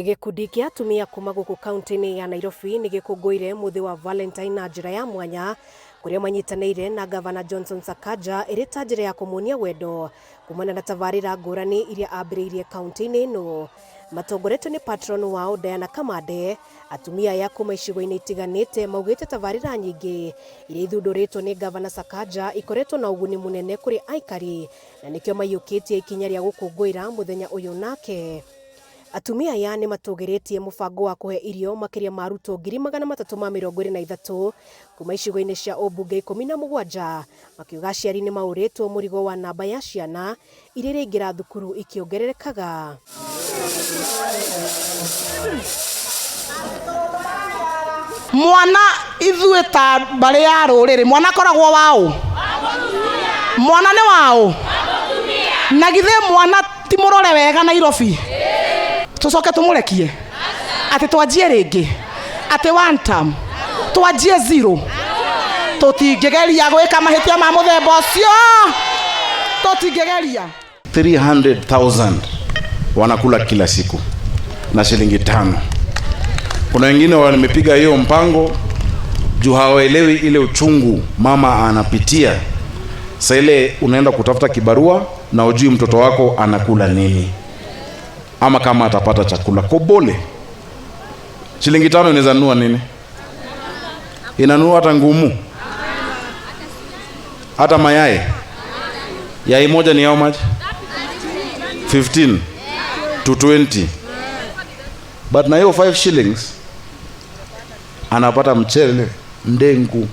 Gikundi kia atumia kuma guku kaunti-ini ya Nairobi ni gikungũire muthi wa Valentine na njira ya mwanya kuria manyitanĩire na gavana Johnson Sakaja iri ta njira ya kumuonia wendo kumana na tabarĩra ngũrani iria ambĩrĩirie kaunti-ini ĩno. Matongoretio ni patron wao Diana Kamande. Atumia ya kuma icigo-inĩ itiganĩte maugĩte tabarĩra nyingĩ iria ithundũrĩtwo ni gavana Sakaja ikoretwo na ũguni mũnene kuri aikari na nikio maiyũkĩtie ikinya rĩa gũkũngũĩra muthenya ũyũ nake. Atumia aya ni matũgĩrĩtie mũbango wa kũhe irio makĩria ma arutwo 323 kuma icigo-inĩ cia ũmbunge 17 makiuga aciari nĩ maũrĩtwo mũrigo wa namba ya ciana iria iraingĩra thukuru ikĩongererekaga. Mwana ithuĩ ta mbarĩ ya rũrĩrĩ mwana koragwo wao, mwana nĩ wao, na githĩ mwana ti mũrore wega Nairobi, tucoke tumurekie ati twanjie ringi ati one term twanjie zero? Tutingegeria gwika mahitia ma muthemba ucio, tutingegeria. 300,000 wanakula kila siku na shilingi 5. Kuna wengine wamepiga hiyo mpango juu hawaelewi ile uchungu mama anapitia. Sasa ile unaenda kutafuta kibarua na ujui mtoto wako anakula nini ama kama atapata chakula. Kobole shilingi 5 inaweza nunua nini? Inanunua hata ngumu, hata mayai. Yai moja ni how much? 15 to 20. But na hiyo 5 shillings anapata mchele, ndengu,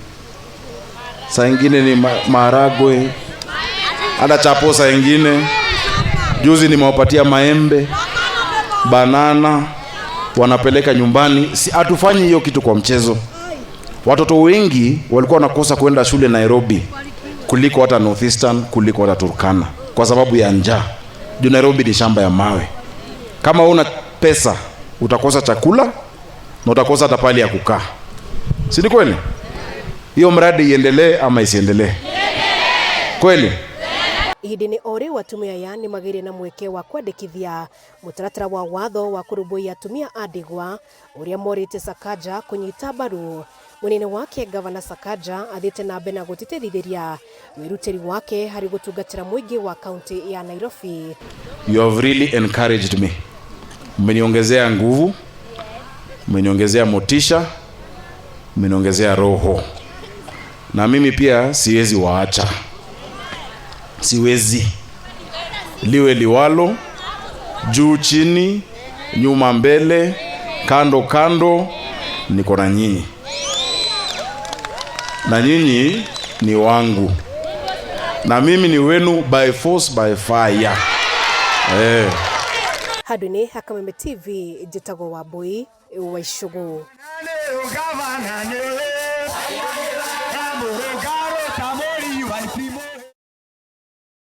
saa ingine ni maharagwe, hata chapo saa ingine. Juzi nimewapatia maembe, banana, wanapeleka nyumbani. Si hatufanyi hiyo kitu kwa mchezo. Watoto wengi walikuwa wanakosa kwenda shule Nairobi kuliko hata Northeastern, kuliko hata Turkana kwa sababu ya njaa. Juu Nairobi ni shamba ya mawe. Kama una pesa utakosa chakula na utakosa hata pali ya kukaa. Si ni kweli? Hiyo mradi iendelee ama isiendelee? Kweli? Ihindini ori watumia aya ni magĩire na mweke wa kwendekithia mutaratara wa watho wa kũrũmbũiya atumia a ndigwa uria morĩte Sakaja kunyita mbaru. Munene wake gavana Sakaja athiĩte na mbere na gũtĩtĩrithĩria wĩrutĩri wake harĩ gũtungatĩra mũingĩ wa kaunti ya Nairobi. You have really encouraged me. Mmeniongezea nguvu, mmeniongezea motisha, mmeniongezea roho. Na mimi pia siwezi waacha. Siwezi. Liwe liwalo, juu chini, nyuma mbele, kando kando, niko na nyinyi. Na nyinyi ni wangu. Na mimi ni wenu by force by fire. Haduni Hakameme TV Jitago Wambui wa Icũgũ. Gavana